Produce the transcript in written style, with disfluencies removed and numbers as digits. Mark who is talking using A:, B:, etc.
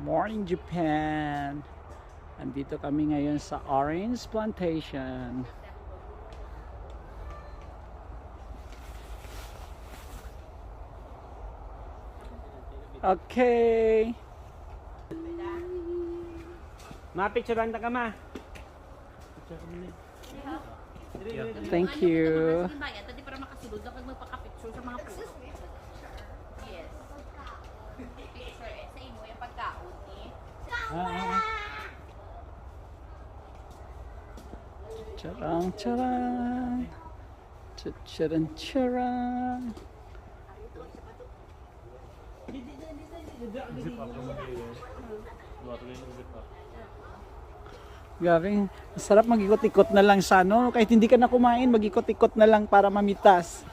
A: Morning Japan. Andito kami ngayon sa Orange Plantation. Okay.
B: Mapicturean ta ka ma.
A: Thank you.
C: Tadi para makasulod lang kag magpaka-picture sa mga puso. Yes. Picture sa imo yung pagkaon ni.
A: Charang charang. Charang charang. Gawing, sarap mag-ikot-ikot na lang sa ano. Kahit hindi ka na kumain, mag-ikot-ikot na lang para mamitas.